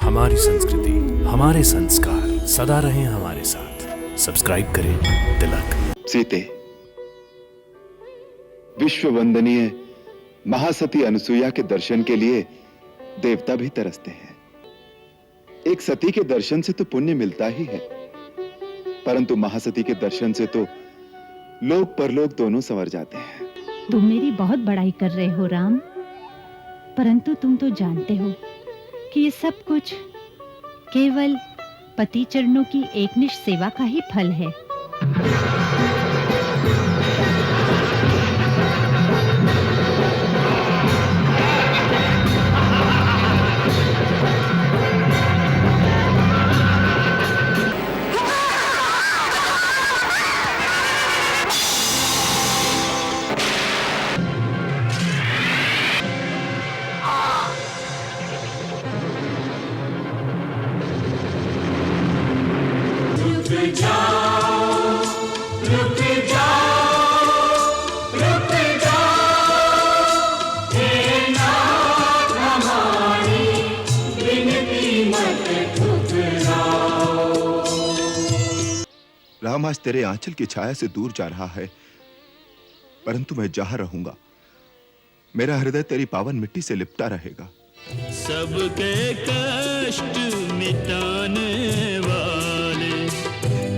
हमारी संस्कृति, हमारे संस्कार सदा रहें हमारे साथ। सब्सक्राइब करें तिलक। सीते, विश्व वंदनीय महासती अनसुईया के दर्शन के लिए देवता भी तरसते हैं। एक सती के दर्शन से तो पुण्य मिलता ही है, परंतु महासती के दर्शन से तो लोक परलोक दोनों संवर जाते हैं। तुम मेरी बहुत बड़ाई कर रहे हो राम, परंतु तुम तो जानते हो कि ये सब कुछ केवल पति चरणों की एकनिष्ठ सेवा का ही फल है। राम आज तेरे आंचल की छाया से दूर जा रहा है, परंतु मैं जहां रहूंगा मेरा हृदय तेरी पावन मिट्टी से लिपटा रहेगा। सबके कष्ट मिटाने वाले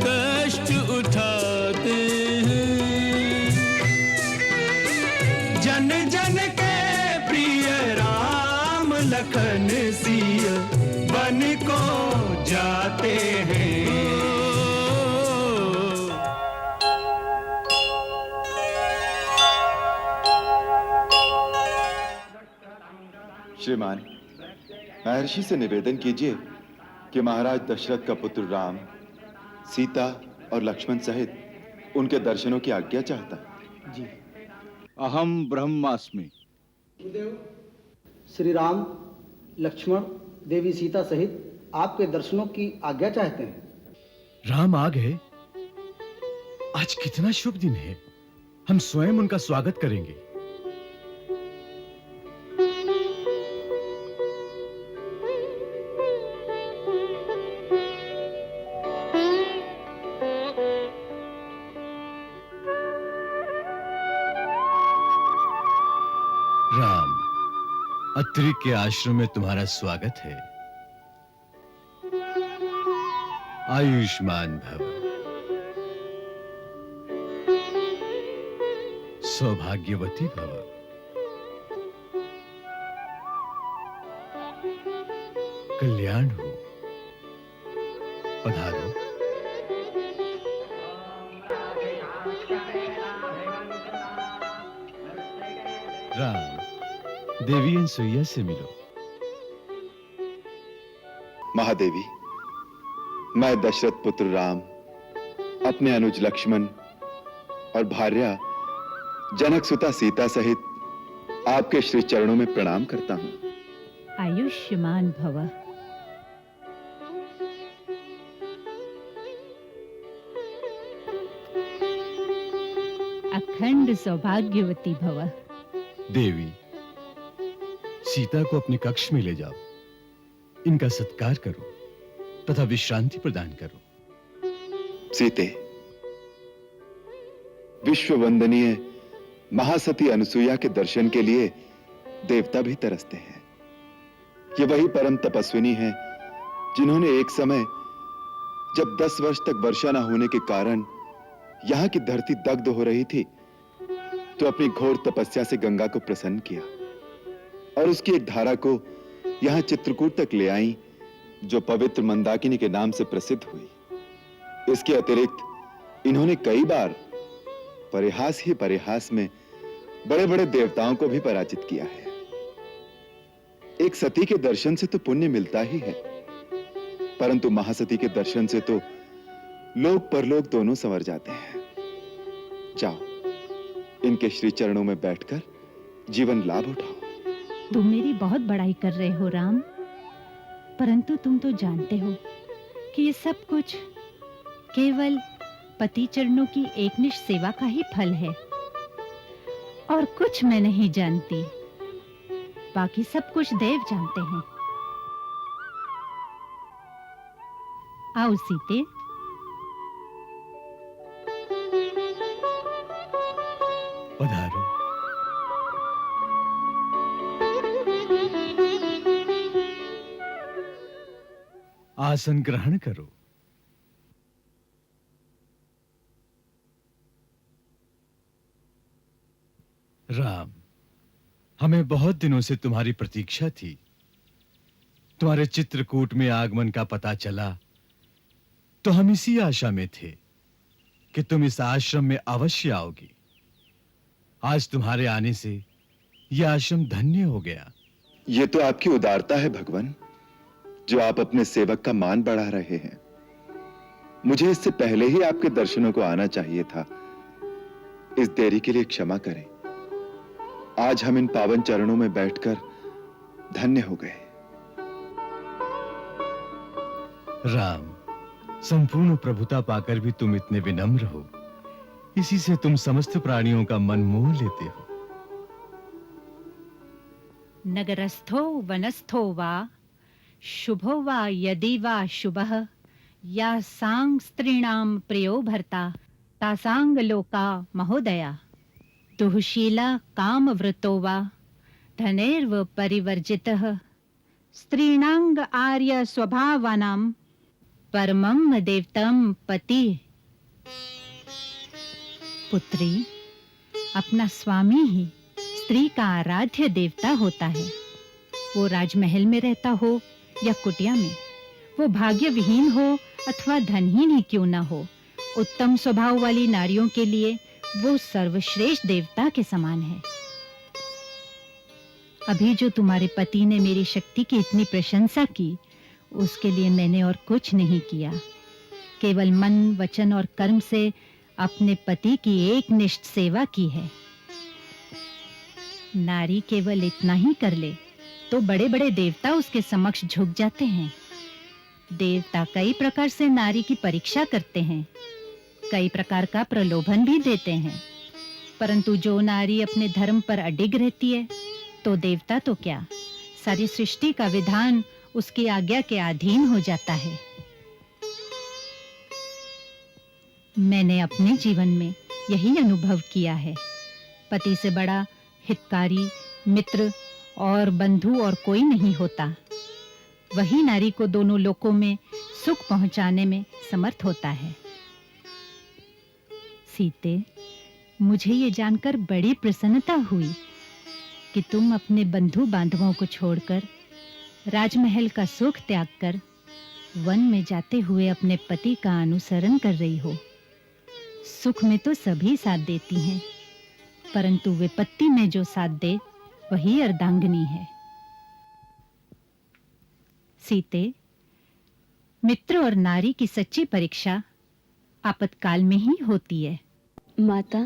कष्ट उठाते हैं, जन जन के प्रिय राम लखन सिया बन को जाते हैं। श्रीमान, महर्षि से निवेदन कीजिए कि महाराज दशरथ का पुत्र राम सीता और लक्ष्मण सहित उनके दर्शनों की आज्ञा चाहता है। जी, अहम ब्रह्मास्मि। श्री राम, लक्ष्मण, देवी सीता सहित आपके दर्शनों की आज्ञा चाहते हैं। राम आ गए। आज कितना शुभ दिन है, हम स्वयं उनका स्वागत करेंगे। राम, अत्रि के आश्रम में तुम्हारा स्वागत है। आयुष्मान भव, सौभाग्यवती भव। कल्याण हो, पधारो। राम, देवी अनसुईया से मिलो। महादेवी, मैं दशरथ पुत्र राम अपने अनुज लक्ष्मण और भार्या जनक सुता सीता सहित आपके श्री चरणों में प्रणाम करता हूं। आयुष्मान भव। अखंड सौभाग्यवती भव। देवी, सीता को अपने कक्ष में ले जाओ, इनका सत्कार करो तथा विश्रांति प्रदान करो। सीते, विश्व वंदनीय महासती अनसुईया के दर्शन के लिए देवता भी तरसते हैं। ये वही परम तपस्विनी हैं जिन्होंने एक समय जब 10 वर्ष तक वर्षा न होने के कारण यहां की धरती दग्ध हो रही थी, तो अपनी घोर तपस्या से गंगा को प्रसन्न किया और उसकी एक धारा को यहां चित्रकूट तक ले आई, जो पवित्र मंदाकिनी के नाम से प्रसिद्ध हुई। इसके अतिरिक्त इन्होंने कई बार परिहास ही परिहास में बड़े बड़े देवताओं को भी पराजित किया है। एक सती के दर्शन से तो पुण्य मिलता ही है, परंतु महासती के दर्शन से तो लोक परलोक दोनों संवर जाते हैं। जाओ, इनके श्री चरणों में बैठकर जीवन लाभ उठाओ। तुम मेरी बहुत बड़ाई कर रहे हो राम, परंतु तुम तो जानते हो कि ये सब कुछ केवल पति चरणों की एकनिष्ठ सेवा का ही फल है, और कुछ मैं नहीं जानती, बाकी सब कुछ देव जानते हैं। आओ सीते। पधारो। आसन ग्रहण करो। राम, हमें बहुत दिनों से तुम्हारी प्रतीक्षा थी। तुम्हारे चित्रकूट में आगमन का पता चला तो हम इसी आशा में थे कि तुम इस आश्रम में अवश्य आओगी। आज तुम्हारे आने से यह आश्रम धन्य हो गया। यह तो आपकी उदारता है भगवान, जो आप अपने सेवक का मान बढ़ा रहे हैं। मुझे इससे पहले ही आपके दर्शनों को आना चाहिए था। इस देरी के लिए क्षमा करें। आज हम इन पावन चरणों में बैठकर धन्य हो गए। राम, संपूर्ण प्रभुता पाकर भी तुम इतने विनम्र हो, इसी से तुम समस्त प्राणियों का मन मोह लेते हो। नगरस्थो वनस्थो वा शुभो वा यदि वा शुभः या सांग स्त्रीणाम प्रियो भर्ता तासांग लोका महोदया दुःशीला कामवृतो वा धनैर्व परिवर्जितः स्त्रीणांग आर्य स्वभावानां परमं देवतम पति। पुत्री, अपना स्वामी ही स्त्री का आराध्य देवता होता है। वो राजमहल में रहता हो या कुटिया में, वो भाग्य विहीन हो अथवा धनहीन ही क्यों ना हो, उत्तम स्वभाव वाली नारियों के लिए वो सर्वश्रेष्ठ देवता के समान है। अभी जो तुम्हारे पति ने मेरी शक्ति की इतनी प्रशंसा की, उसके लिए मैंने और कुछ नहीं किया। केवल मन, वचन और कर्म से अपने पति की एकनिष्ठ सेवा की है। नारी केवल इतना ही कर ले तो बड़े-बड़े देवता उसके समक्ष झुक जाते हैं। देवता कई प्रकार से नारी की परीक्षा करते हैं, कई प्रकार का प्रलोभन भी देते हैं, परंतु जो नारी अपने धर्म पर अडिग रहती है, तो देवता तो क्या, सारी सृष्टि का विधान उसकी आज्ञा के अधीन हो जाता है। मैंने अपने जीवन में यही अनुभव किया है। पति से बड़ा हितकारी, मित्र और बंधु और कोई नहीं होता। वही नारी को दोनों लोकों में सुख पहुंचाने में समर्थ होता है। सीते, मुझे ये जानकर बड़ी प्रसन्नता हुई कि तुम अपने बंधु बांधवों को छोड़कर, राजमहल का सुख त्याग कर वन में जाते हुए अपने पति का अनुसरण कर रही हो। सुख में तो सभी साथ देती हैं, परंतु विपत्ति में जो साथ दे वही अर्धांगिनी है। सीते, मित्र और नारी की सच्ची परीक्षा आपातकाल में ही होती है। माता,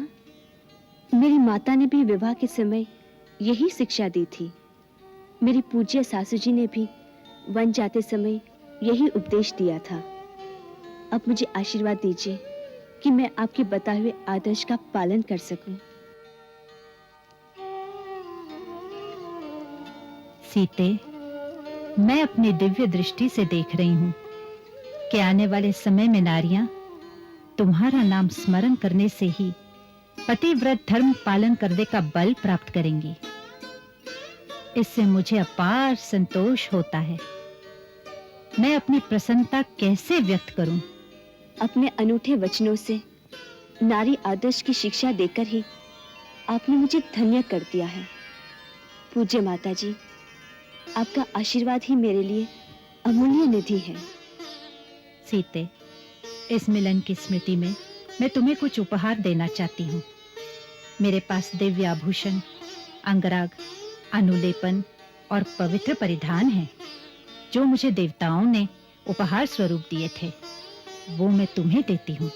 मेरी माता ने भी विवाह के समय यही शिक्षा दी थी। मेरी पूज्य सासू जी ने भी वन जाते समय यही उपदेश दिया था। अब मुझे आशीर्वाद दीजिए कि मैं आपके बताए हुए आदर्श का पालन कर सकूं। सीते, मैं अपनी दिव्य दृष्टि से देख रही हूं कि आने वाले समय में नारियां तुम्हारा नाम स्मरण करने से ही पतिव्रत धर्म पालन करने का बल प्राप्त करेंगी। इससे मुझे अपार संतोष होता है। मैं अपनी प्रसन्नता कैसे व्यक्त करूं? अपने अनूठे वचनों से नारी आदर्श की शिक्षा देकर ही आपने मुझे धन्य कर दिया है। पूज्य माता जी, आपका आशीर्वाद ही मेरे लिए अमूल्य निधि है। सीते, इस मिलन की स्मृति में मैं तुम्हें कुछ उपहार देना चाहती हूँ। मेरे पास दिव्य आभूषण, अंगराग, अनुलेपन और पवित्र परिधान हैं, जो मुझे देवताओं ने उपहार स्वरूप दिए थे। वो मैं तुम्हें देती हूँ।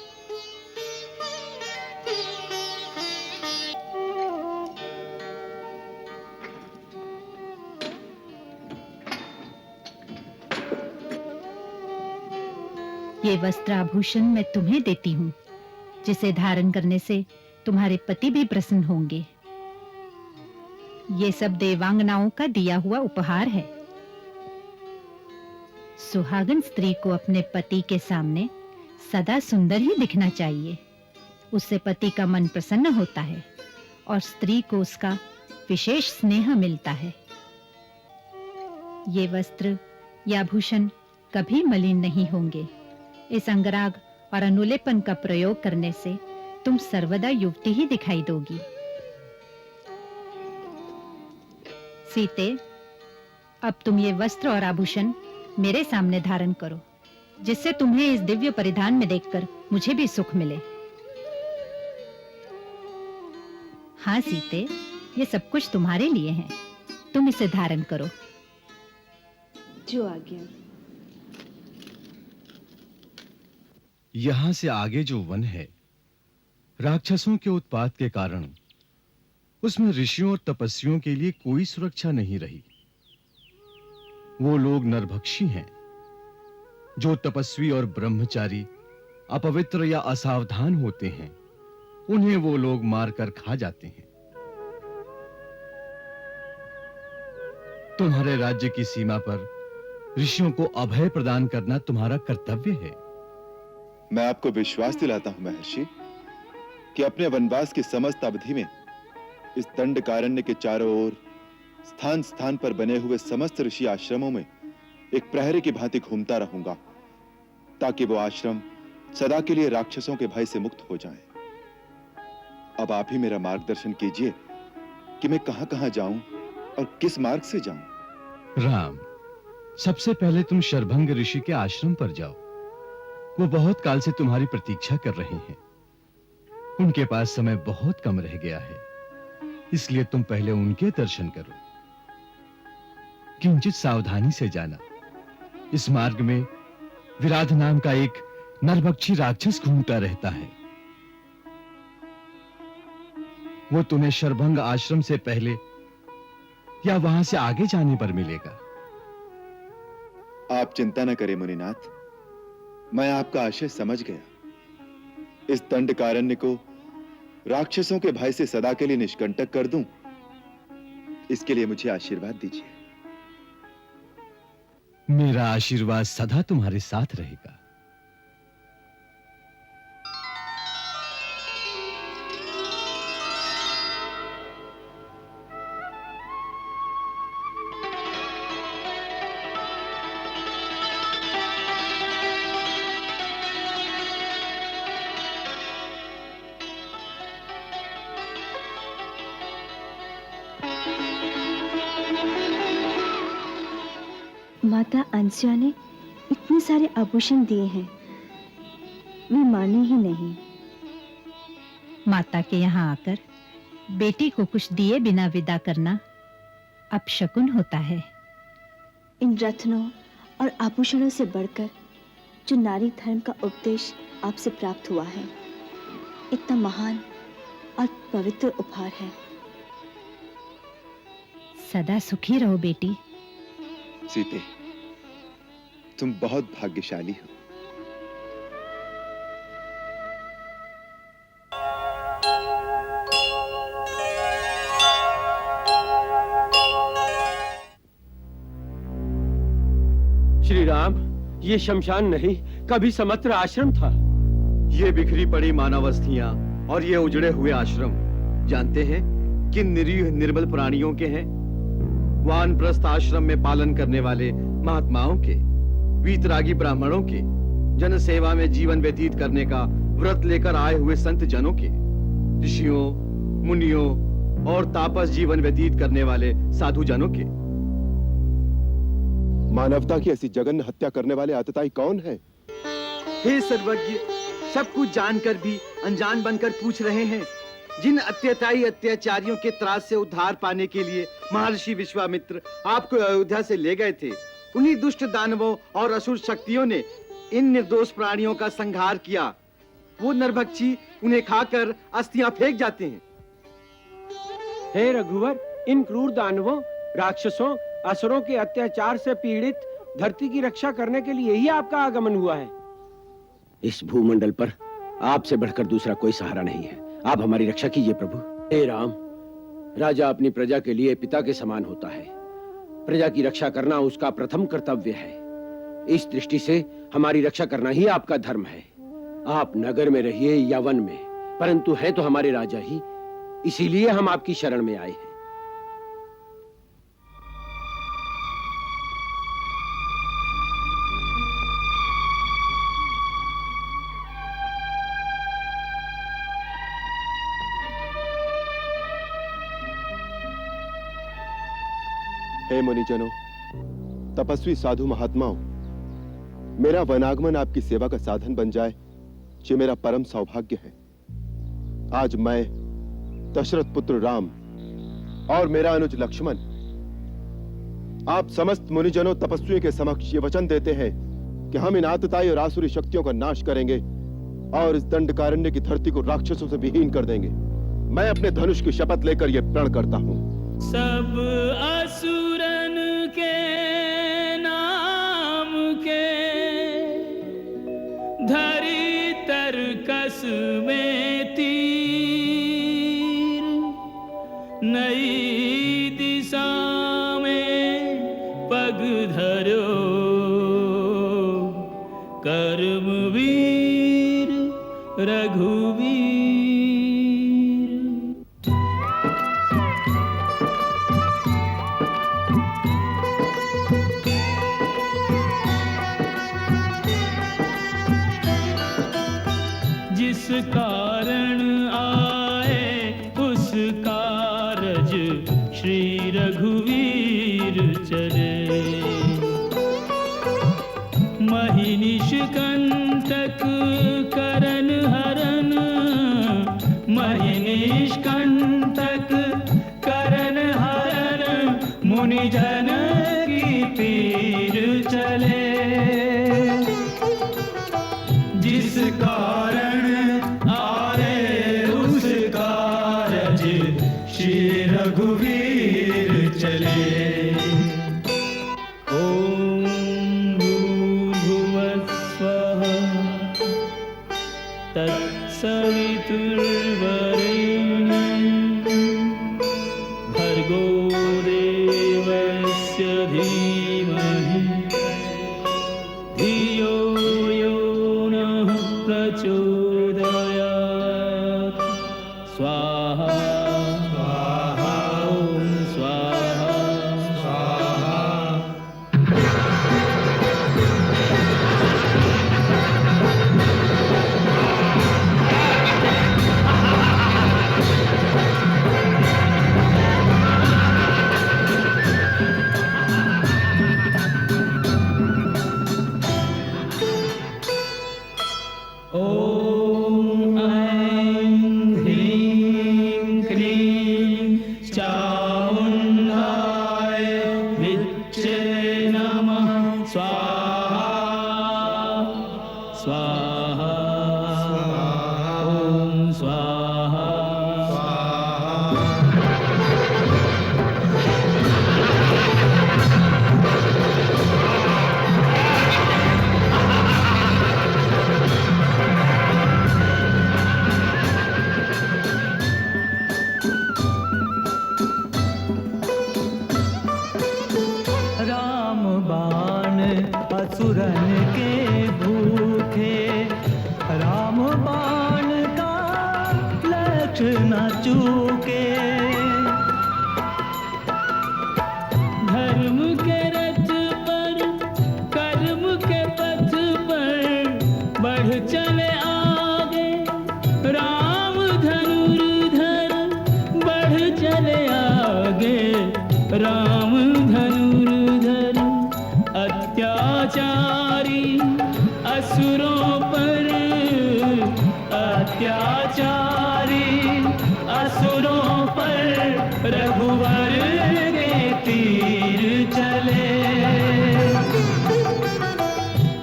ये वस्त्र आभूषण मैं तुम्हें देती हूँ, जिसे धारण करने से तुम्हारे पति भी प्रसन्न होंगे। ये सब देवांगनाओं का दिया हुआ उपहार है। सुहागन स्त्री को अपने पति के सामने सदा सुंदर ही दिखना चाहिए। उससे पति का मन प्रसन्न होता है और स्त्री को उसका विशेष स्नेह मिलता है। ये वस्त्र या भूषण कभी मलिन नहीं होंगे। इस अंगराग और अनुलेपन का प्रयोग करने से तुम सर्वदा युवती ही दिखाई दोगी। सीते, अब तुम ये वस्त्र और आभूषण मेरे सामने धारण करो, जिससे तुम्हें इस दिव्य परिधान में देखकर मुझे भी सुख मिले। हाँ सीते, ये सब कुछ तुम्हारे लिए है, तुम इसे धारण करो। जो आज्ञा। यहां से आगे जो वन है, राक्षसों के उत्पात के कारण उसमें ऋषियों और तपस्वियों के लिए कोई सुरक्षा नहीं रही। वो लोग नरभक्षी हैं। जो तपस्वी और ब्रह्मचारी अपवित्र या असावधान होते हैं, उन्हें वो लोग मारकर खा जाते हैं। तुम्हारे राज्य की सीमा पर ऋषियों को अभय प्रदान करना तुम्हारा कर्तव्य है। मैं आपको विश्वास दिलाता हूं महर्षि कि अपने वनवास की समस्त अवधि में इस दंडकारण्य के चारों ओर स्थान स्थान पर बने हुए समस्त ऋषि आश्रमों में एक प्रहरी की भांति घूमता रहूंगा, ताकि वो आश्रम सदा के लिए राक्षसों के भय से मुक्त हो जाए। अब आप ही मेरा मार्गदर्शन कीजिए कि मैं कहां-कहां जाऊं और किस मार्ग से जाऊं। राम, सबसे पहले तुम शरभंग ऋषि के आश्रम पर जाओ। वो बहुत काल से तुम्हारी प्रतीक्षा कर रहे हैं। उनके पास समय बहुत कम रह गया है, इसलिए तुम पहले उनके दर्शन करो। किंचित सावधानी से जाना। इस मार्ग में विराध नाम का एक नरभक्षी राक्षस घूमता रहता है। वो तुम्हें शरभंग आश्रम से पहले या वहां से आगे जाने पर मिलेगा। आप चिंता न करें मुनिनाथ, मैं आपका आशय समझ गया। इस दंडकारण्य को राक्षसों के भय से सदा के लिए निष्कंटक कर दूं, इसके लिए मुझे आशीर्वाद दीजिए। मेरा आशीर्वाद सदा तुम्हारे साथ रहेगा। माता अंसुया ने इतने सारे आभूषण दिए हैं, वे माने ही नहीं। माता के यहाँ आकर बेटी को कुछ दिए बिना विदा करना अपशकुन होता है। इन रत्नों और आभूषणों से बढ़कर जो नारी धर्म का उपदेश आपसे प्राप्त हुआ है, इतना महान और पवित्र उपहार है। सदा सुखी रहो बेटी। सीते, तुम बहुत भाग्यशाली हो। श्री राम, ये शमशान नहीं, कभी समत्र आश्रम था। ये बिखरी पड़ी मानवस्थियां और ये उजड़े हुए आश्रम जानते हैं किन निरीह निर्बल प्राणियों के हैं? वानप्रस्थ आश्रम में पालन करने वाले महात्माओं के, वीतरागी ब्राह्मणों के, जन सेवा में जीवन व्यतीत करने का व्रत लेकर आए हुए संत जनों के, ऋषियों, मुनियों और तापस जीवन व्यतीत करने वाले साधु जनों के। मानवता की ऐसी जघन्य हत्या करने वाले आतताई कौन है? हे सर्वज्ञ, सब कुछ जानकर भी अनजान बनकर पूछ रहे हैं। जिन अत्याचारियों के त्रास से उद्धार पाने के लिए महर्षि विश्वामित्र आपको अयोध्या से ले गए थे, उन्हीं दुष्ट दानवों और असुर शक्तियों ने इन निर्दोष प्राणियों का संहार किया। वो नरभक्षी उन्हें खाकर अस्थियां फेंक जाते हैं। हे रघुवर, इन क्रूर दानवों, राक्षसों, असुरों के अत्याचार से पीड़ित धरती की रक्षा करने के लिए ही आपका आगमन हुआ है। इस भूमंडल पर आपसे बढ़कर दूसरा कोई सहारा नहीं है। आप हमारी रक्षा कीजिए प्रभु। हे राम, राजा अपनी प्रजा के लिए पिता के समान होता है। प्रजा की रक्षा करना उसका प्रथम कर्तव्य है। इस दृष्टि से हमारी रक्षा करना ही आपका धर्म है। आप नगर में रहिए या वन में, परंतु है तो हमारे राजा ही, इसीलिए हम आपकी शरण में आए हैं। हे मुनिजनों, तपस्वी साधु महात्माओं, मेरा वनागमन आपकी सेवा का साधन बन जाए, ये मेरा परम सौभाग्य है। आज मैं दशरथ पुत्र राम और मेरा अनुज लक्ष्मण आप समस्त मुनिजनों तपस्वियों के समक्ष ये वचन देते हैं कि हम इन आतताई और आसुरी शक्तियों का नाश करेंगे और इस दंडकारण्य की धरती को राक्षसों से विहीन कर देंगे। मैं अपने धनुष की शपथ लेकर यह प्रण करता हूं। सब असुरन के नाम के धरी तरकस में तीर, नई दिशा में पग धरो कर्मवीर रघुवीर। जिस कारण आए उस कारज श्री रघुवीर चले, महिनिश कंटक करन हरन, महिनिश कंटक करन हरन, मुनिजन की पीर चले। जिस कारण आए उस कारज श्री रघुवीर चले। ओम भूर्भुवः स्वः तत्सवितुर्वरेण्यं भर्गो देवस्य धीमहि धियो यो नः प्रचोदयात्। स्वाहा स्वाहा ओम स्वाहा स्वाहा। ओम ऐं ह्रीं क्लीं चामुण्डाय विच्चे नमः। स्वाहा स्वाहा ओम स्वाहा स्वाहा। राम बाण असुरन के भूखे, राम बाण का लक्ष्य न चूके। धर्म के रथ पर कर्म के पथ पर बढ़ चले आगे, राम धनुर्धर बढ़ चले आगे। राम धनुर्धर अत्याचारी असुरों पर, अत्याचारी असुरों पर रघुवर के तीर चले।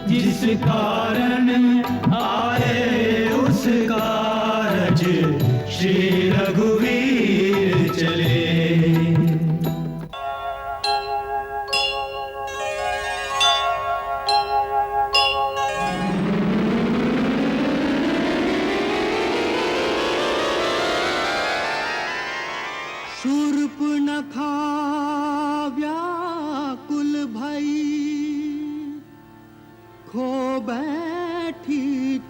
जिस कारण आए उस कारज श्री रघुवीर चले। शूर्पणखा व्याकुल भई, खो बैठी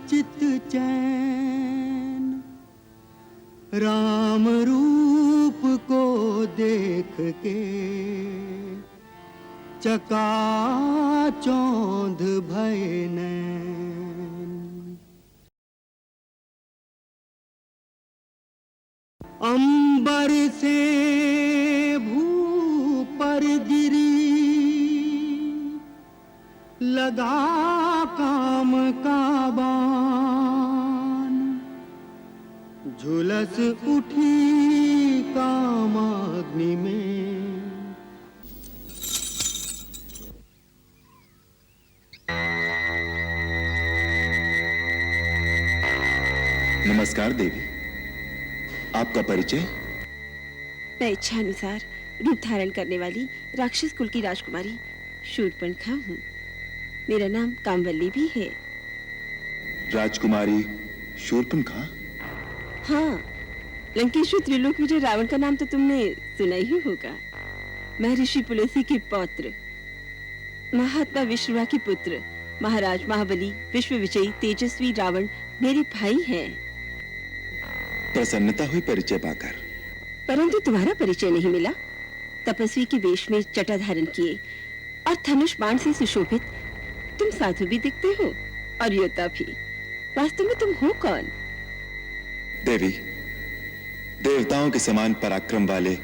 चित चैन, राम रूप को देख के चकाचौंध भय नैन। अंबर से भू पर गिरी, लगा काम का बाण, झुलस उठी कामाग्नि में। नमस्कार देवी, आपका परिचय? मैं इच्छा अनुसार रूप धारण करने वाली राक्षस कुल की राजकुमारी शूर्पणखा हूँ। मेरा नाम कामवल्ली भी है। राजकुमारी शूर्पणखा? हाँ, लंकेश्वर त्रिलोक विजय रावण का नाम तो तुमने सुना ही होगा। मैं ऋषि पुलस्त्य के पौत्र, महात्मा विश्ववा के पुत्र, महाराज महाबली विश्व विजयी तेजस्वी रावण मेरे भाई हैं। प्रसन्नता हुई परिचय पाकर। परंतु तुम्हारा परिचय नहीं मिला। तपस्वी के वेश में जटा धारण किए और धनुष बाण से सुशोभित तुम साधु भी दिखते हो और योद्धा भी। वास्तव में तुम हो कौन? देवी, देवताओं के समान पराक्रम वाले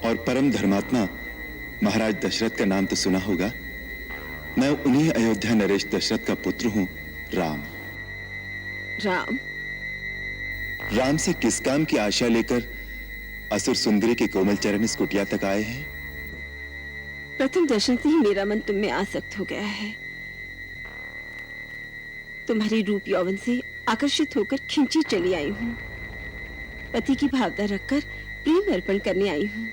और परम धर्मात्मा महाराज दशरथ का नाम तो सुना होगा। मैं उन्हीं अयोध्या नरेश दशरथ का पुत्र हूँ, राम। राम? राम से किस काम की आशा लेकर असुर सुंदरी के कोमल चरण इस कुटिया तक आए हैं? प्रथम दर्शन से ही मेरा मन तुम में आसक्त हो गया है। तुम्हारे रूप यौवन से आकर्षित होकर खिंची चली आई हूँ। पति की भावना रखकर प्रेम अर्पण करने आई हूँ।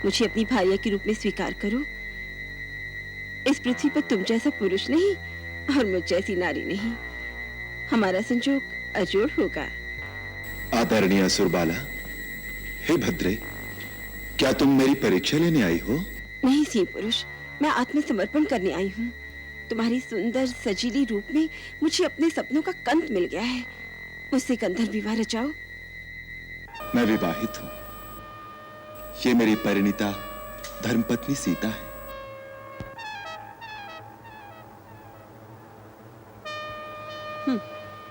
मुझे अपनी भार्या के रूप में स्वीकार करो। इस पृथ्वी पर तुम जैसा पुरुष नहीं और मुझ जैसी नारी नहीं। हमारा संजोग अजोड़ होगा। आदरणीय असुरबाला, हे भद्रे, क्या तुम मेरी परीक्षा लेने आई हो? नहीं सी पुरुष, मैं आत्मसमर्पण करने आई हूँ। तुम्हारी सुंदर सजीली रूप में मुझे अपने सपनों का कंत मिल गया है। मुझसे गंधर्व विवाह रचाओ। मैं विवाहित हूँ। ये मेरी परिणीता धर्मपत्नी सीता है।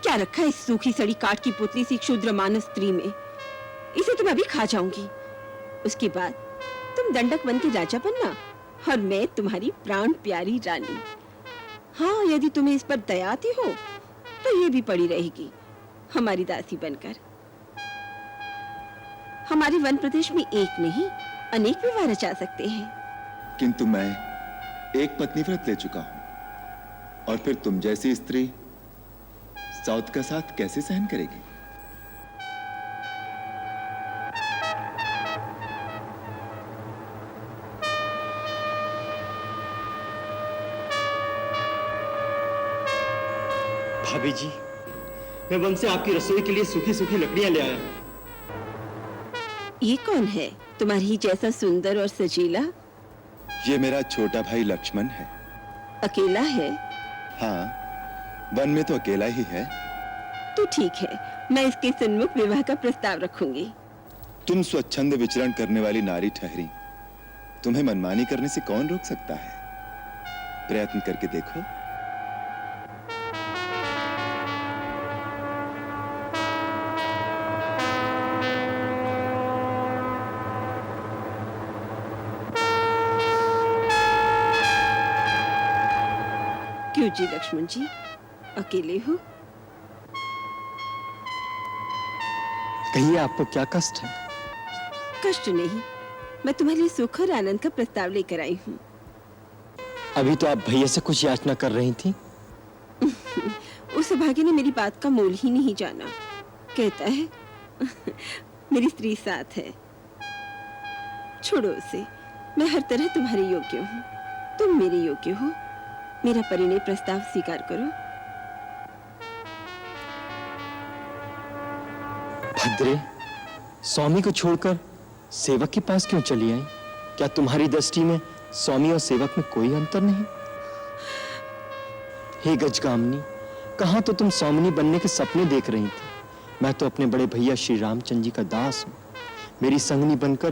क्या रखा है इस सूखी सड़ी काठ की पुतली सी क्षुद्र मानस स्त्री में? इसे तो मैं अभी खा जाऊंगी। उसके बाद तुम दंडक वन के राजा बनना और मैं तुम्हारी प्राण प्यारी रानी। हाँ, यदि तुम्हें इस पर दया आती हो तो ये भी पड़ी रहेगी हमारी दासी बनकर। हमारे वन प्रदेश में एक नहीं अनेक विवाह रचा सकते हैं। किंतु मैं एक पत्नी व्रत ले चुका हूं, और फिर तुम जैसी स्त्री साउथ का साथ कैसे सहन करेगी? भाभी जी, मैं वन से आपकी रसोई के लिए सूखी सूखी लकड़ियां ले आया हूं। ये कौन है तुम्हारी जैसा सुंदर और सजीला? ये मेरा छोटा भाई लक्ष्मण है। अकेला है? हाँ, वन में तो अकेला ही है। तो ठीक है, मैं इसके सन्मुख विवाह का प्रस्ताव रखूंगी। तुम स्वच्छंद विचरण करने वाली नारी ठहरी, तुम्हें मनमानी करने से कौन रोक सकता है? प्रयत्न करके देखो। क्यों जी लक्ष्मण जी, अकेले हो? कहिए, आपको क्या कष्ट है? कष्ट नहीं, मैं तुम्हारे लिए सुख और आनंद का प्रस्ताव लेकर आई हूँ। अभी तो आप भैया से कुछ याचना कर रही थी। उस भाग्य ने मेरी बात का मोल ही नहीं जाना। कहता है मेरी स्त्री साथ है। छोड़ो उसे, मैं हर तरह तुम्हारे योग्य हूँ, तुम मेरे योग्य हो। मेरा परिणय प्रस्ताव स्वीकार करो। भद्रे, स्वामी को छोड़कर सेवक के पास क्यों चली आई? क्या तुम्हारी दृष्टि में स्वामी और सेवक में कोई अंतर नहीं? हे गजगामिनी, कहाँ तो तुम सौमनी बनने के सपने देख रही थी। मैं तो अपने बड़े भैया श्री रामचंद्र जी का दास हूँ। मेरी संगनी बनकर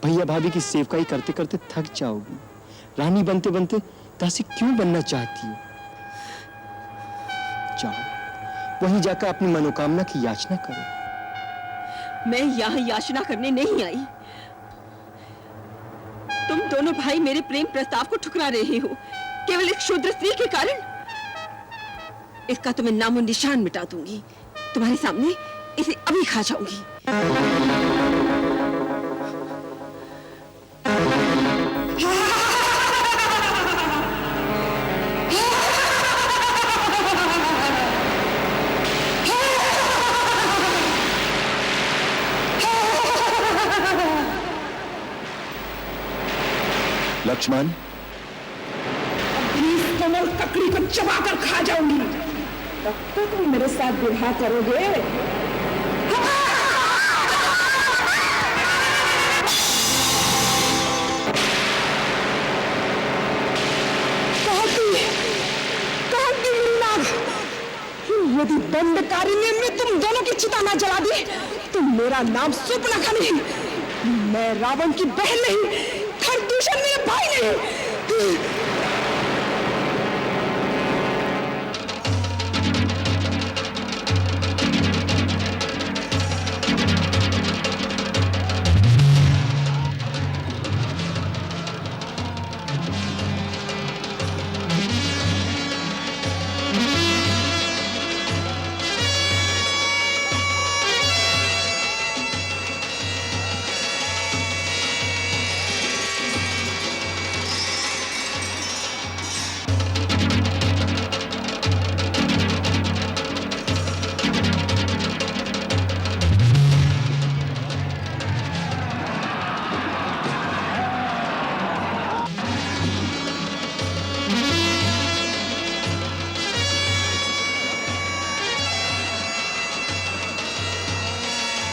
भैया भाभी की सेवकाई करते करते थक जाओगी। रानी बनते बनते दासी क्यों बनना चाहती हो? जाओ, वहीं जाकर अपनी मनोकामना की याचना करो। मैं यहाँ याचना करने नहीं आई। तुम दोनों भाई मेरे प्रेम प्रस्ताव को ठुकरा रहे हो केवल एक शूद्र स्त्री के कारण। इसका तो मैं नामो निशान मिटा दूंगी। तुम्हारे सामने इसे अभी खा जाऊंगी। लक्ष्मण, कमल ककड़ी को चबाकर खा जाऊंगी। तब तक तुम मेरे साथ विवाह करोगे? यदि दंडकारिणी में तुम दोनों की चिता न जला दी तो मेरा नाम सुपनखा नहीं, मैं रावण की बहन नहीं, खरदूषण मेरे भाई नहीं।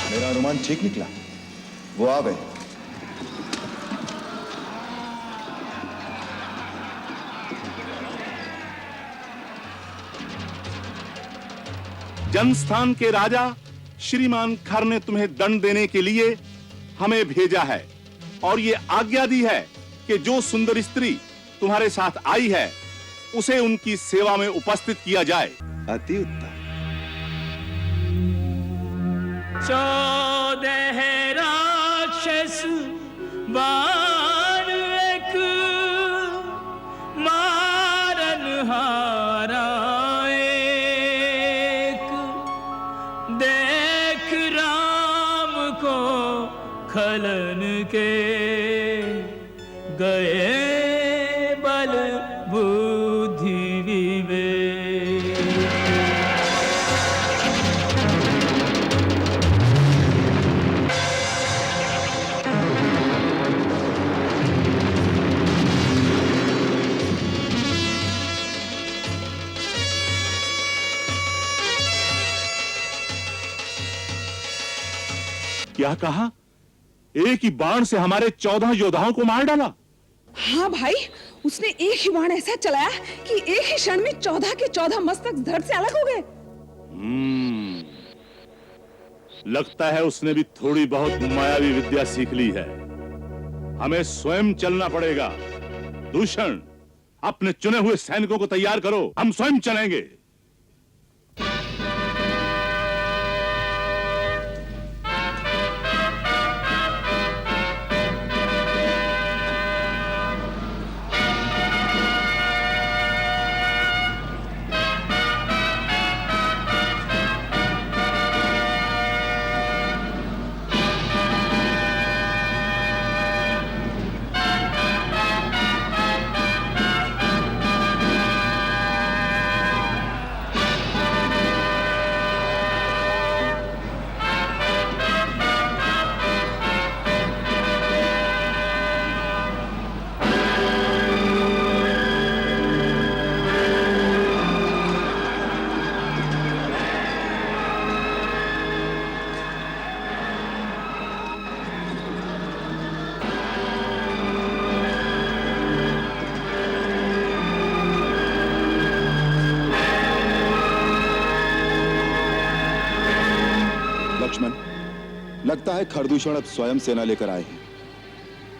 मेरा अनुमान ठीक निकला, वो आ गए। जनस्थान के राजा श्रीमान खर ने तुम्हें दंड देने के लिए हमें भेजा है और ये आज्ञा दी है कि जो सुंदर स्त्री तुम्हारे साथ आई है उसे उनकी सेवा में उपस्थित किया जाए। अति उत्तम। 14 राक्षस बाण एक मारन हारा एक, देख राम को खलन के गए बल बुद्धि विवेक। क्या कहा? एक ही बाण से हमारे 14 योद्धाओं को मार डाला? हाँ भाई, उसने एक ही बाण ऐसा चलाया कि एक ही क्षण में 14 के 14 मस्तक धड़ से अलग हो गए। लगता है उसने भी थोड़ी बहुत मायावी विद्या सीख ली है। हमें स्वयं चलना पड़ेगा। दूषण, अपने चुने हुए सैनिकों को तैयार करो, हम स्वयं चलेंगे। लगता है खरदूषण अब स्वयं सेना लेकर आए हैं।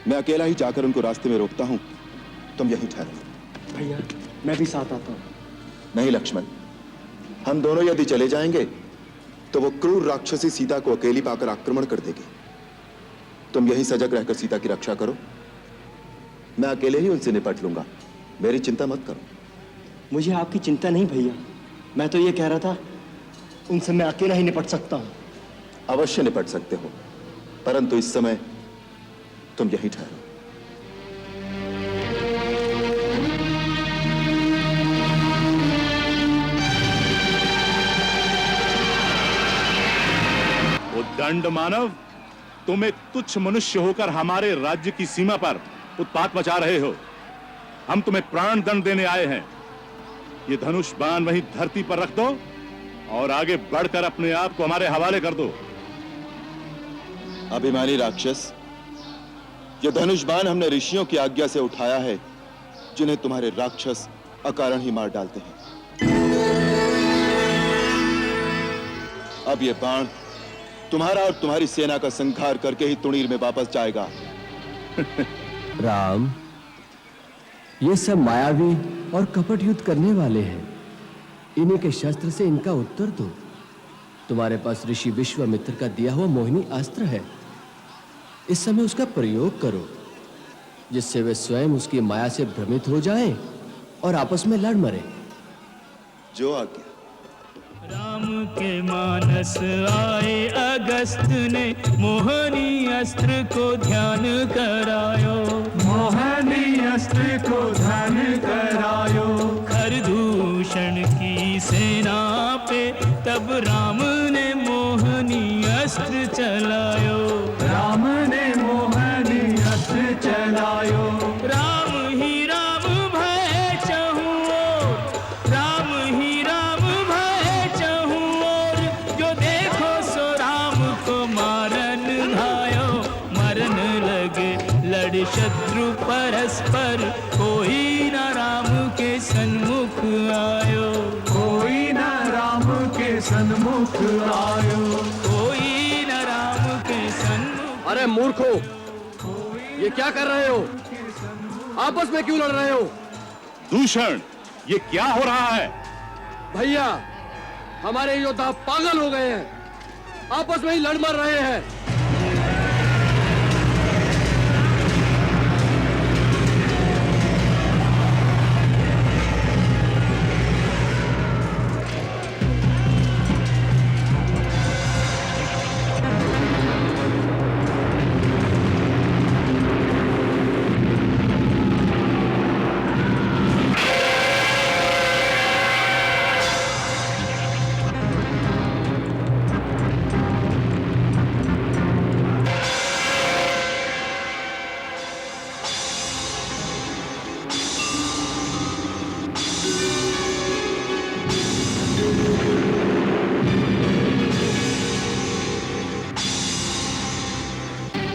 मैं अकेला ही जाकर उनको रास्ते में रोकता हूं, तुम यहीं ठहरो। भैया मैं भी साथ आता हूँ। नहीं लक्ष्मण, हम दोनों यदि चले जाएंगे तो वो क्रूर राक्षसी सीता को अकेली पाकर आक्रमण कर देगी। तुम यहीं सजग रहकर सीता की रक्षा करो, मैं अकेले ही उनसे निपट लूंगा, मेरी चिंता मत करो। मुझे आपकी चिंता नहीं भैया, मैं तो ये कह रहा था उनसे मैं अकेला ही निपट सकता हूँ। अवश्य निपट सकते हो, परंतु इस समय तुम यहीं ठहरो। दंड मानव, तुम एक तुच्छ मनुष्य होकर हमारे राज्य की सीमा पर उत्पात मचा रहे हो। हम तुम्हें प्राण दंड देने आए हैं। ये धनुष बाण वहीं धरती पर रख दो और आगे बढ़कर अपने आप को हमारे हवाले कर दो। अभिमानी राक्षस, ये धनुष बाण हमने ऋषियों की आज्ञा से उठाया है, जिन्हें तुम्हारे राक्षस अकारण ही मार डालते हैं। अब ये बाण तुम्हारा और तुम्हारी सेना का संहार करके ही तुणीर में वापस जाएगा। राम, ये सब मायावी और कपट युद्ध करने वाले हैं। इन्हीं के शस्त्र से इनका उत्तर दो। तुम्हारे पास ऋषि विश्वामित्र का दिया हुआ मोहिनी अस्त्र है, इस समय उसका प्रयोग करो, जिससे वे स्वयं उसकी माया से भ्रमित हो जाएं और आपस में लड़ मरे। जो आज्ञा। राम के मानस आए अगस्त ने मोहनी अस्त्र को ध्यान करायो। मोहनी अस्त्र को ध्यान करायो। खरदूषण की सेना पे तब राम ने मोहनी अस्त्र चलायो। राम ने मोहनी अस्त्र चलायो। राम ही राम भय चहुँ ओर, राम ही राम भय चहुँ ओर, जो देखो सो राम को मारन धायो। मरन लगे लड़ शत्रु परस्पर, कोई न राम के सन्मुख आयो। कोई न राम के सन्मुख आयो। कोई न राम के सन्मुख। अरे मूर्खो, ये क्या कर रहे हो? आपस में क्यों लड़ रहे हो? दूषण, ये क्या हो रहा है? भैया, हमारे योद्धा पागल हो गए हैं, आपस में ही लड़ मर रहे हैं।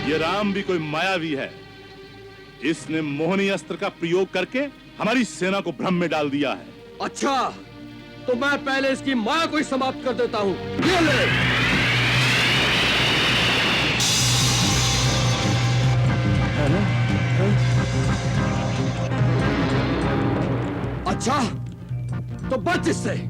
ये राम भी कोई मायावी है। इसने मोहनी अस्त्र का प्रयोग करके हमारी सेना को भ्रम में डाल दिया है। अच्छा, तो मैं पहले इसकी माया को ही समाप्त कर देता हूँ। ये ले। अच्छा, तो बच इससे।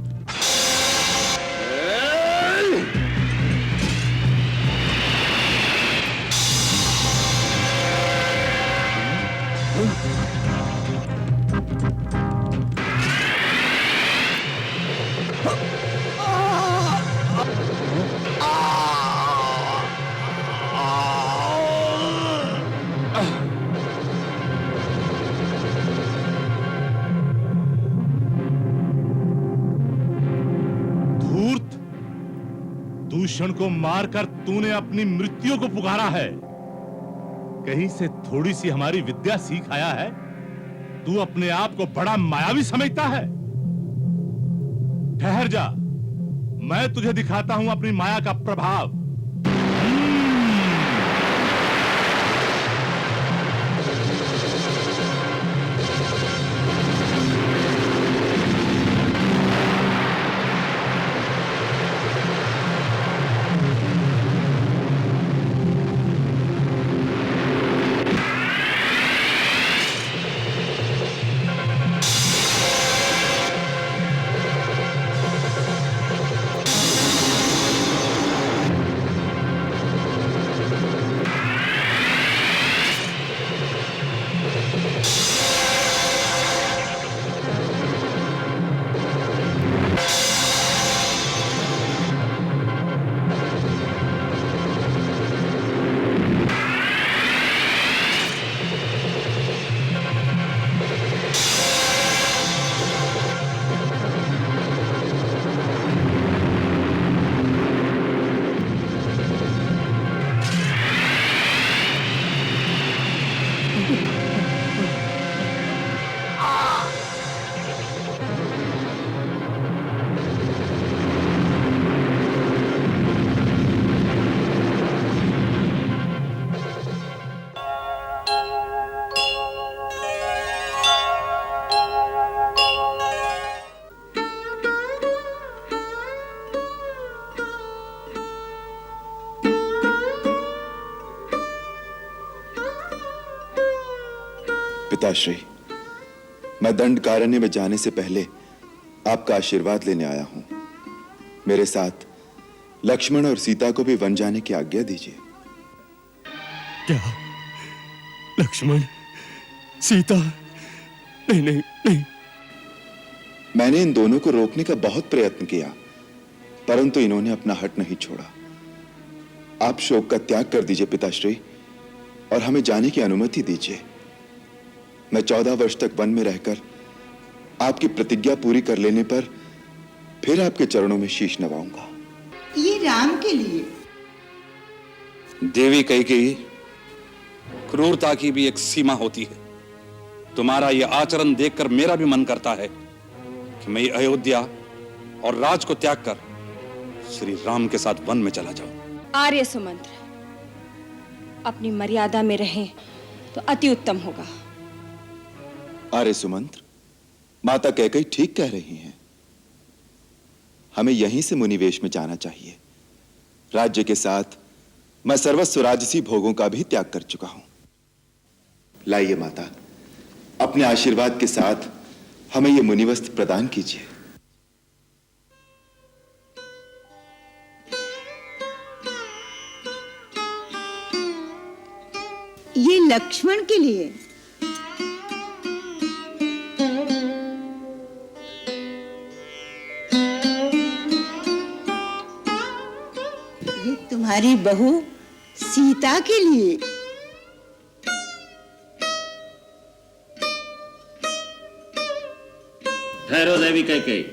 दूषण को मारकर तूने अपनी मृत्यु को पुकारा है। कहीं से थोड़ी सी हमारी विद्या सीख आया है? तू अपने आप को बड़ा मायावी समझता है। ठहर जा, मैं तुझे दिखाता हूं अपनी माया का प्रभाव। पिताश्री, मैं दंडकारण्य में जाने से पहले आपका आशीर्वाद लेने आया हूं। मेरे साथ लक्ष्मण और सीता को भी वन जाने की आज्ञा दीजिए। क्या लक्ष्मण, सीता? नहीं नहीं नहीं। मैंने इन दोनों को रोकने का बहुत प्रयत्न किया, परंतु इन्होंने अपना हट नहीं छोड़ा। आप शोक का त्याग कर दीजिए पिताश्री, और हमें जाने की अनुमति दीजिए। मैं 14 वर्ष तक वन में रहकर आपकी प्रतिज्ञा पूरी कर लेने पर फिर आपके चरणों में शीश नवाऊंगा। ये राम के लिए। देवी कैकेयी, क्रूरता की भी एक सीमा होती है। तुम्हारा यह आचरण देखकर मेरा भी मन करता है कि मैं अयोध्या और राज को त्याग कर श्री राम के साथ वन में चला जाऊं। आर्य सुमंत्र, अपनी मर्यादा में रहें तो अति उत्तम होगा। आर्य सुमंत्र, माता कैकेयी ठीक कह रही हैं। हमें यहीं से मुनिवेश में जाना चाहिए। राज्य के साथ मैं सर्वस्व राजसी भोगों का भी त्याग कर चुका हूं। लाइए माता, अपने आशीर्वाद के साथ हमें यह मुनिवस्त्र प्रदान कीजिए। ये लक्ष्मण के लिए। ये तुम्हारी बहू सीता के लिए। ठहरो देवी कैकेयी,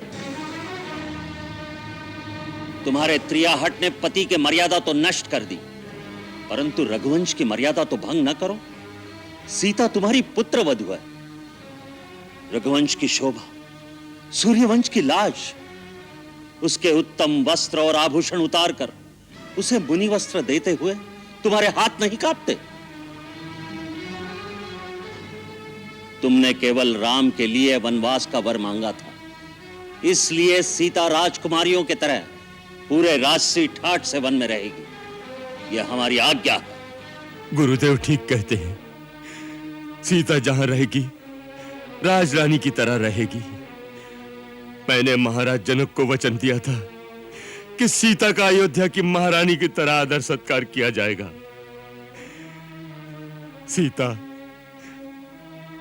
तुम्हारे त्रियाहट ने पति के मर्यादा तो नष्ट कर दी, परंतु रघुवंश की मर्यादा तो भंग न करो। सीता तुम्हारी पुत्र वधू है। रघुवंश की शोभा, सूर्यवंश की लाज, उसके उत्तम वस्त्र और आभूषण उतारकर उसे मुनि वस्त्र देते हुए तुम्हारे हाथ नहीं कांपते। तुमने केवल राम के लिए वनवास का वर मांगा था, इसलिए सीता राजकुमारियों की तरह पूरे राजसी ठाट से वन में रहेगी। यह हमारी आज्ञा है। गुरुदेव ठीक कहते हैं। सीता जहां रहेगी राजरानी की तरह रहेगी। मैंने महाराज जनक को वचन दिया था कि सीता का अयोध्या की महारानी की तरह आदर सत्कार किया जाएगा। सीता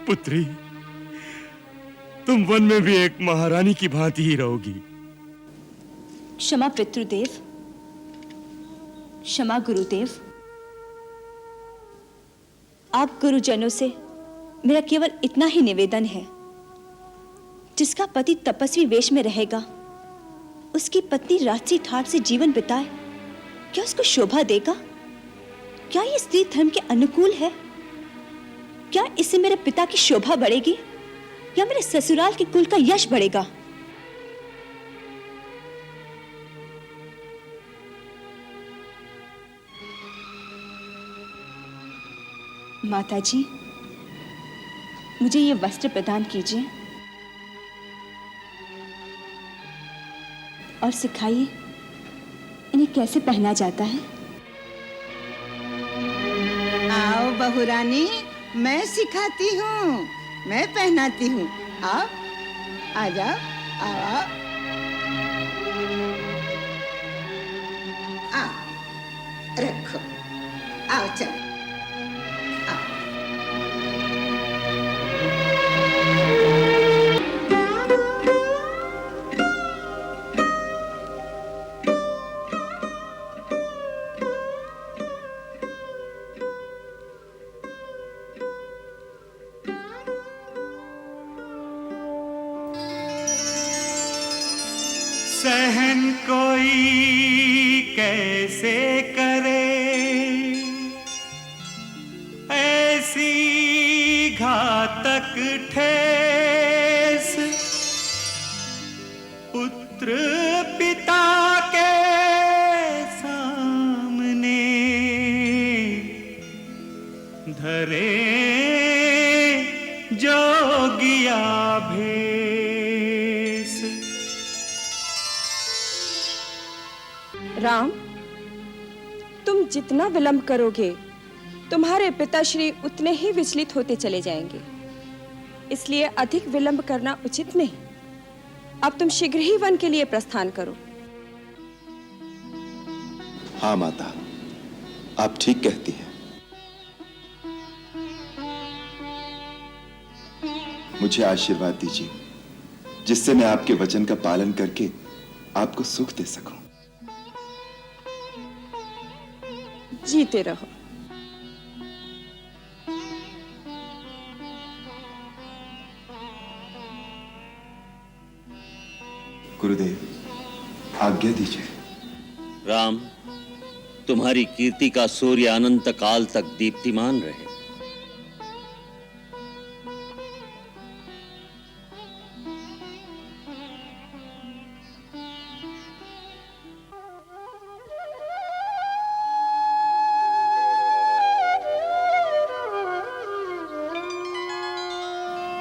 पुत्री, तुम वन में भी एक महारानी की भांति ही रहोगी। क्षमा पितृदेव, क्षमा गुरुदेव। आप गुरुजनों से मेरा केवल इतना ही निवेदन है, जिसका पति तपस्वी वेश में रहेगा, उसकी पत्नी राजसी ठाट से जीवन बिताए, क्या उसको शोभा देगा? क्या ये स्त्री धर्म के अनुकूल है? क्या इससे मेरे पिता की शोभा बढ़ेगी या मेरे ससुराल के कुल का यश बढ़ेगा? माताजी, मुझे ये वस्त्र प्रदान कीजिए और सिखाइए इन्हें कैसे पहना जाता है। आओ बहुरानी, मैं सिखाती हूँ, मैं पहनाती हूँ। आओ, आ जाओ, आओ आओ, रखो, आओ चलो। सहन कोई कैसे करे ऐसी घातक ठेस, पुत्र पिता के सामने धरे जोगिया भेस। राम, तुम जितना विलंब करोगे तुम्हारे पिताश्री उतने ही विचलित होते चले जाएंगे। इसलिए अधिक विलंब करना उचित नहीं। अब तुम शीघ्र ही वन के लिए प्रस्थान करो। हाँ माता, आप ठीक कहती हैं। मुझे आशीर्वाद दीजिए, जिससे मैं आपके वचन का पालन करके आपको सुख दे सकूं। जीते रहो। गुरुदेव, आज्ञा दीजिए। राम, तुम्हारी कीर्ति का सूर्य अनंत काल तक दीप्तिमान रहे।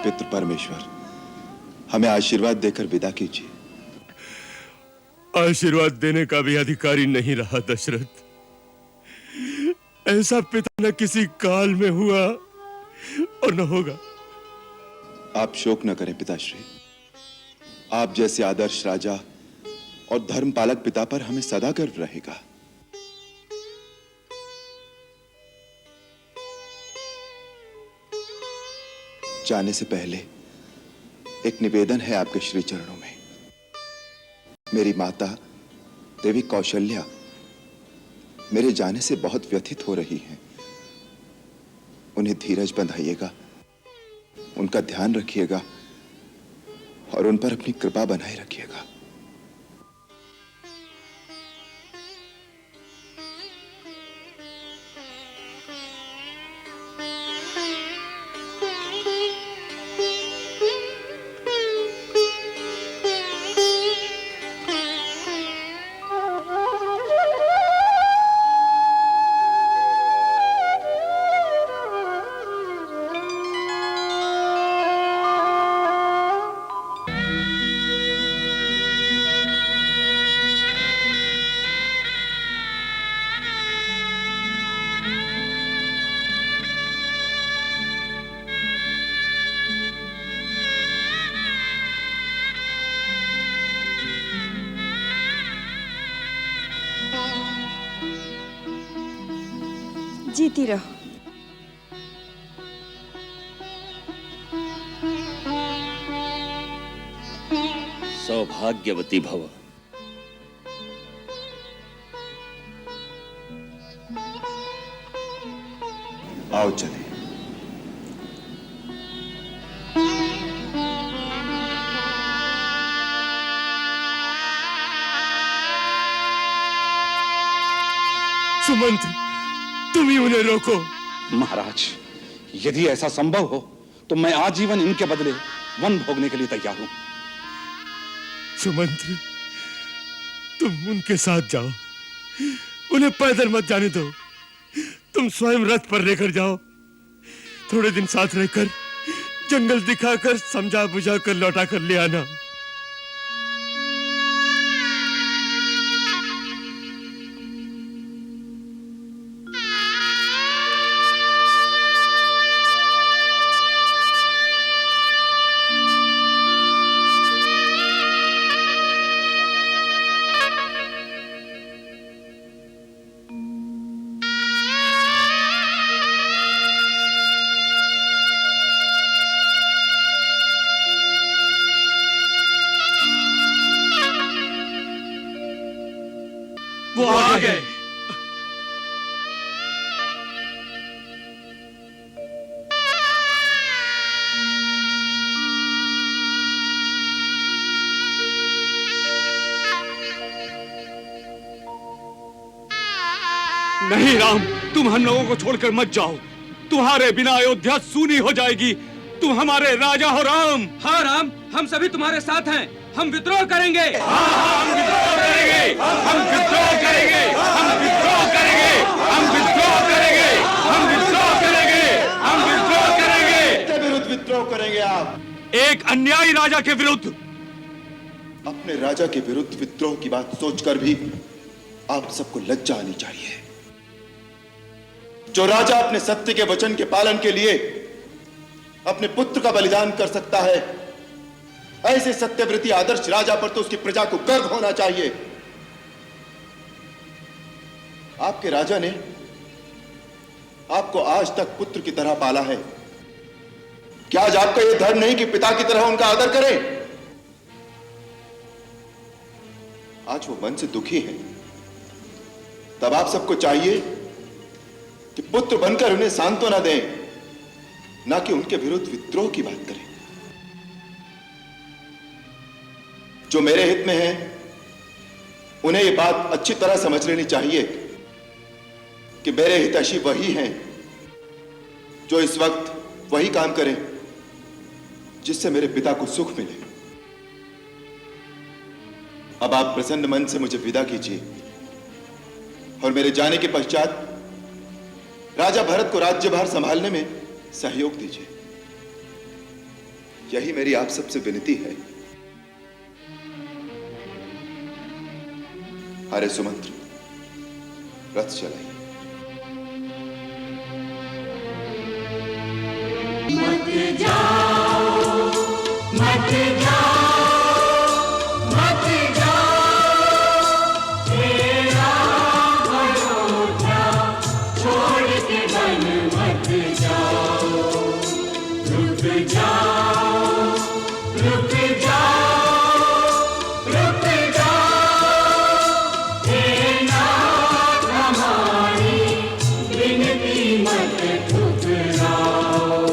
पितृ परमेश्वर, हमें आशीर्वाद देकर विदा कीजिए। आशीर्वाद देने का भी अधिकारी नहीं रहा दशरथ। ऐसा पिता न किसी काल में हुआ और न होगा। आप शोक न करें पिताश्री। आप जैसे आदर्श राजा और धर्म पालक पिता पर हमें सदा गर्व रहेगा। जाने से पहले एक निवेदन है आपके श्री चरणों में। मेरी माता देवी कौशल्या मेरे जाने से बहुत व्यथित हो रही हैं। उन्हें धीरज बंधाइएगा, उनका ध्यान रखिएगा और उन पर अपनी कृपा बनाए रखिएगा। जीती रहो। सौभाग्यवती भव। आओ चले। सुमंत्र, तुम ही उन्हें रोको। महाराज, यदि ऐसा संभव हो तो मैं आजीवन इनके बदले वन भोगने के लिए तैयार हूं। सुमंत्र, तुम उनके साथ जाओ, उन्हें पैदल मत जाने दो। तुम स्वयं रथ पर लेकर जाओ। थोड़े दिन साथ रहकर जंगल दिखाकर समझा बुझा कर लौटा कर ले आना। वो आ गए। नहीं राम, तुम हम लोगों को छोड़कर मत जाओ। तुम्हारे बिना अयोध्या सूनी हो जाएगी। तुम हमारे राजा हो राम। हाँ राम, हम सभी तुम्हारे साथ हैं। हम विद्रोह करेंगे। हम विद्रोह करेंगे। हम विद्रोह करेंगे। हम विद्रोह करेंगे। हम विद्रोह करेंगे। हम विद्रोह करेंगे। हम विद्रोह करेंगे। किसके विरुद्ध विद्रोह करेंगे आप? एक अन्यायी राजा के विरुद्ध। अपने राजा के विरुद्ध विद्रोह की बात सोचकर भी आप सबको लज्जा आनी चाहिए। जो राजा अपने सत्य के वचन के पालन के लिए अपने पुत्र का बलिदान कर सकता है, ऐसे सत्यव्रती आदर्श राजा पर तो उसकी प्रजा को गर्व होना चाहिए। आपके राजा ने आपको आज तक पुत्र की तरह पाला है। क्या आज आपका यह धर्म नहीं कि पिता की तरह उनका आदर करें? आज वो मन से दुखी हैं, तब आप सबको चाहिए कि पुत्र बनकर उन्हें सांत्वना दें, ना कि उनके विरुद्ध विद्रोह की बात करें। जो मेरे हित में है उन्हें यह बात अच्छी तरह समझ लेनी चाहिए कि मेरे हितैषी वही हैं जो इस वक्त वही काम करें जिससे मेरे पिता को सुख मिले। अब आप प्रसन्न मन से मुझे विदा कीजिए और मेरे जाने के पश्चात राजा भरत को राज्यभार संभालने में सहयोग दीजिए। यही मेरी आप सबसे विनती है। अरे सुमंत्र, रथ चलाइए। मत जाओ, मत जाओ, मत जाओ, तेरा अयोध्या छोड़ के वन मत जाओ। रुक जाओ, रुक जाओ, रुक जाओ, हे नाथ हमारी विनती मत ठुकराओ।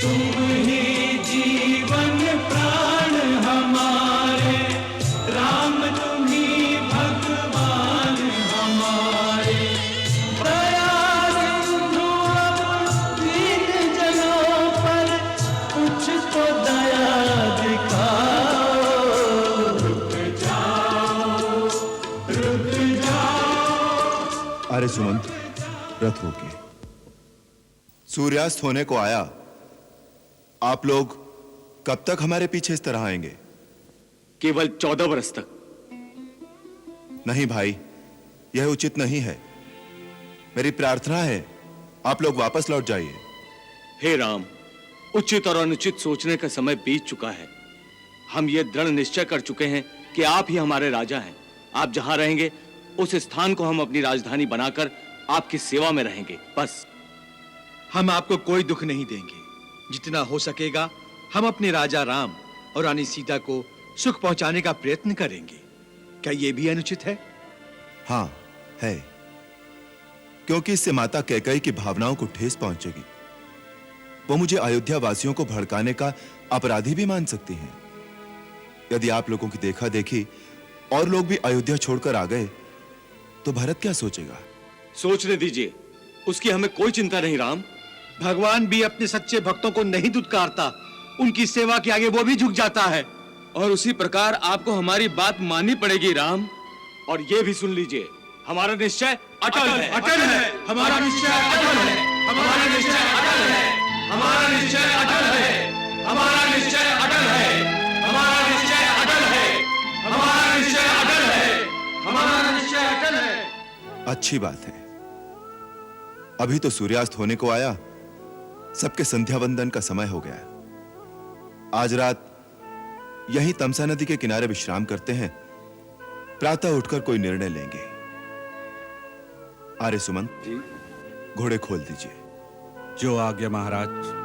तुम ही जीवन प्राण हमारे, राम तुम ही भगवान हमारे। दया सिंधु अब दीन जनों पर कुछ तो दया दिखाओ। रुक जाओ, रुक जाओ। अरे सुमंत, रथ रोकिए। सूर्यास्त होने को आया। आप लोग कब तक हमारे पीछे इस तरह आएंगे? केवल 14 वर्ष तक। नहीं भाई, यह उचित नहीं है। मेरी प्रार्थना है आप लोग वापस लौट जाइए। हे राम, उचित और अनुचित सोचने का समय बीत चुका है। हम ये दृढ़ निश्चय कर चुके हैं कि आप ही हमारे राजा हैं। आप जहां रहेंगे उस स्थान को हम अपनी राजधानी बनाकर आपकी सेवा में रहेंगे। बस। हम आपको कोई दुख नहीं देंगे। जितना हो सकेगा हम अपने राजा राम और रानी सीता को सुख पहुंचाने का प्रयत्न करेंगे। क्या यह भी अनुचित है? हाँ है, क्योंकि इससे माता कैकेयी की भावनाओं को ठेस पहुंचेगी। वो मुझे अयोध्या वासियों को भड़काने का अपराधी भी मान सकती हैं। यदि आप लोगों की देखा देखी और लोग भी अयोध्या छोड़कर आ गए तो भरत क्या सोचेगा? सोचने दीजिए, उसकी हमें कोई चिंता नहीं राम। भगवान भी अपने सच्चे भक्तों को नहीं दुत्कारता, उनकी सेवा के आगे वो भी झुक जाता है। और उसी प्रकार आपको हमारी बात माननी पड़ेगी राम। और ये भी सुन लीजिए, हमारा निश्चय अटल है, अटल है, हमारा निश्चय अटल है, हमारा निश्चय अटल है, हमारा निश्चय अटल है, हमारा निश्चय अटल है, हमारा निश्चय अटल है, हमारा निश्चय अटल है, हमारा निश्चय अटल है। अच्छी बात है। अभी तो सूर्यास्त होने को आया, सबके संध्या वंदन का समय हो गया। आज रात यहीं तमसा नदी के किनारे विश्राम करते हैं। प्रातः उठकर कोई निर्णय लेंगे। आर्य सुमंत जी, घोड़े खोल दीजिए। जो आज्ञा महाराज।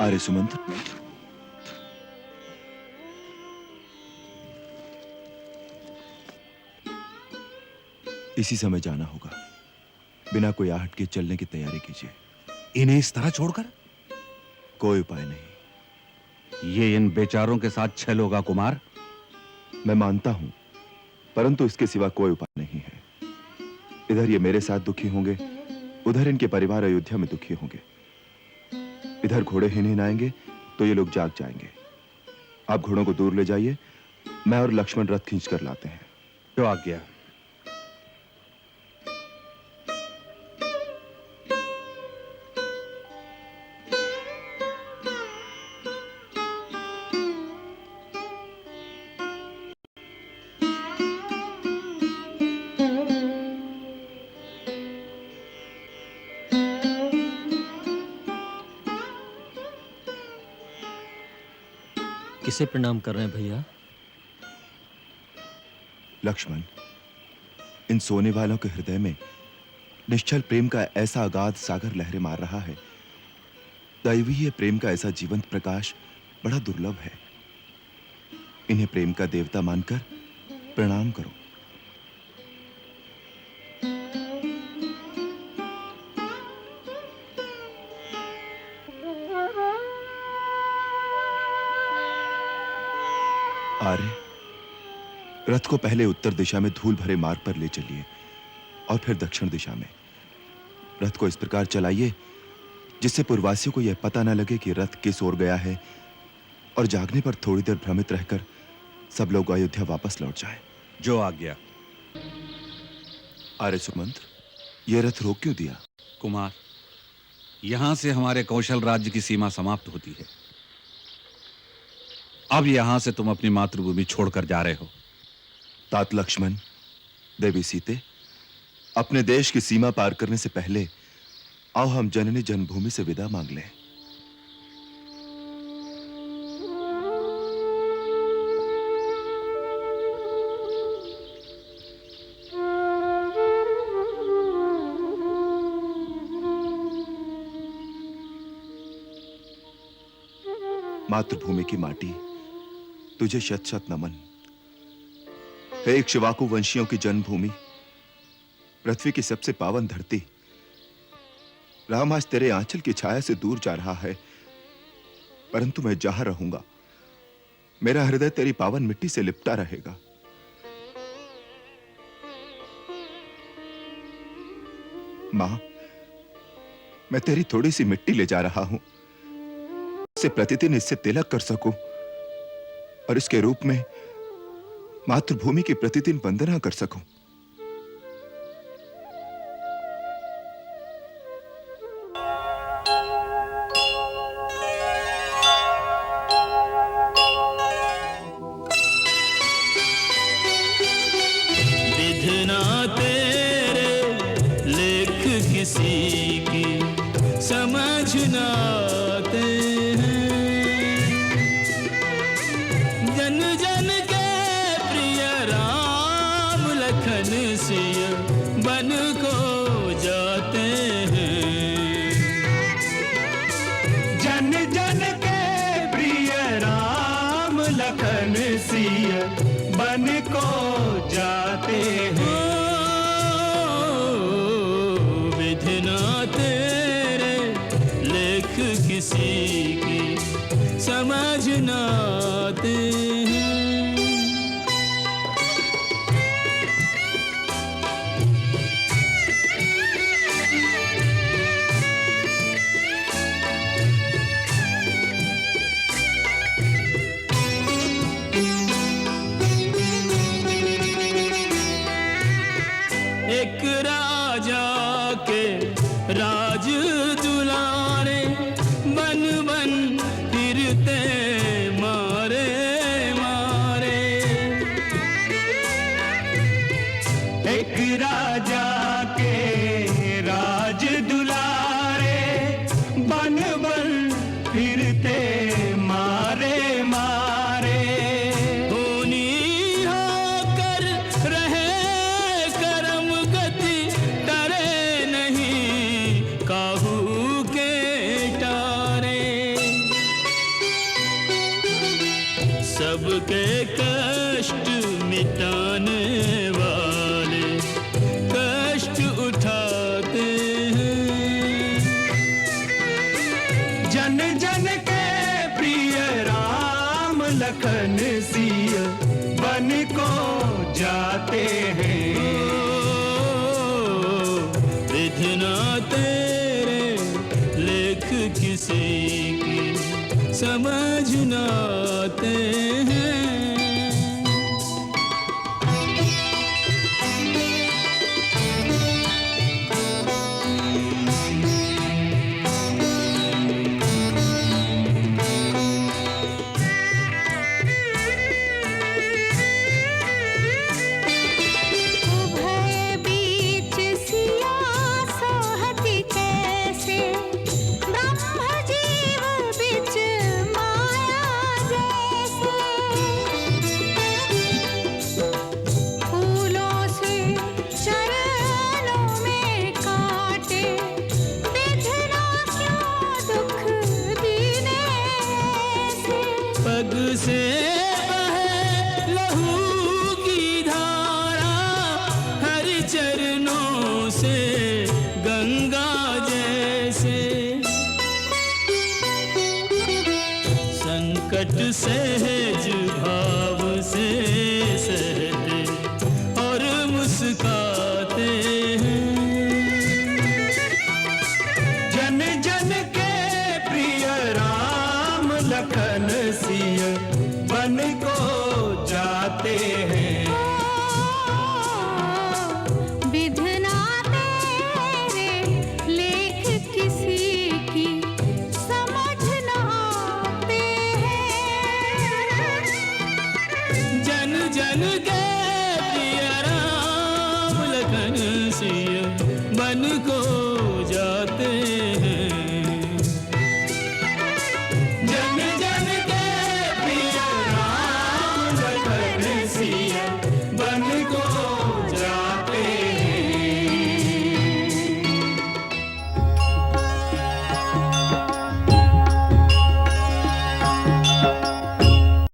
आर्य सुमंत्र, इसी समय जाना होगा। बिना कोई आहट के चलने की तैयारी कीजिए। इन्हें इस तरह छोड़कर? कोई उपाय नहीं। ये इन बेचारों के साथ छल होगा कुमार। मैं मानता हूं, परंतु इसके सिवा कोई उपाय नहीं है। इधर ये मेरे साथ दुखी होंगे, उधर इनके परिवार अयोध्या में दुखी होंगे। इधर घोड़े ही नहीं आएंगे तो ये लोग जाग जाएंगे। आप घोड़ों को दूर ले जाइए, मैं और लक्ष्मण रथ खींच कर लाते हैं। जो आज्ञा। किसे प्रणाम कर रहे हैं भैया? लक्ष्मण, इन सोने वालों के हृदय में निश्चल प्रेम का ऐसा अगाध सागर लहरें मार रहा है। दैवीय प्रेम का ऐसा जीवंत प्रकाश बड़ा दुर्लभ है। इन्हें प्रेम का देवता मानकर प्रणाम करो। आर्य, रथ को पहले उत्तर दिशा में धूल भरे मार्ग पर ले चलिए और फिर दक्षिण दिशा में। रथ को इस प्रकार चलाइए जिससे पूर्ववासियों को यह पता न लगे कि रथ किस ओर गया है, और जागने पर थोड़ी देर भ्रमित रहकर सब लोग अयोध्या वापस लौट जाएं। जो आज्ञा। आर्य सुमंत्र, यह रथ रोक क्यों दिया? कुमार, यहां से हमारे कौशल राज्य की सीमा समाप्त होती है। अब यहां से तुम अपनी मातृभूमि छोड़कर जा रहे हो। तात लक्ष्मण, देवी सीते, अपने देश की सीमा पार करने से पहले आओ हम जननी जन्मभूमि से विदा मांग लें। मातृभूमि की माटी, तुझे शत शत नमन। हे इक्ष्वाकु वंशियों की जन्मभूमि, पृथ्वी की सबसे पावन धरती, राम आज तेरे आंचल की छाया से दूर जा रहा है, परंतु मैं जहां रहूंगा मेरा हृदय तेरी पावन मिट्टी से लिपटा रहेगा। मां, मैं तेरी थोड़ी सी मिट्टी ले जा रहा हूं, इससे प्रतिदिन इससे तिलक कर सकूं और इसके रूप में मातृभूमि की प्रतिदिन वंदना कर सकूं। विधना तेरे लेख किसी की समझ ना आते हैं। जन जन के प्रिय राम लखन सिया बन को जाते हैं। जन जन के प्रिय राम लखन सिया बन को जाते हैं। विधना तेरे लेख किसी की समझ ना आते हैं। एक राजा के राज दुलारे बन बन फिरते मारे मारे। एक राजा के राज दुलारे बन बन फिरते मारे मारे। खूनी होकर रहे करम गति डरे नहीं काहू बन को जाते हैं। विधना तेरे लेख किसी की समझ न आते हैं। पग से बहे लहू की धारा, हर चरणों से गंगा जैसे। संकट सहज भाव से सहते और मुस्काते हैं। जन जन के प्रिय राम लखन सिय बन को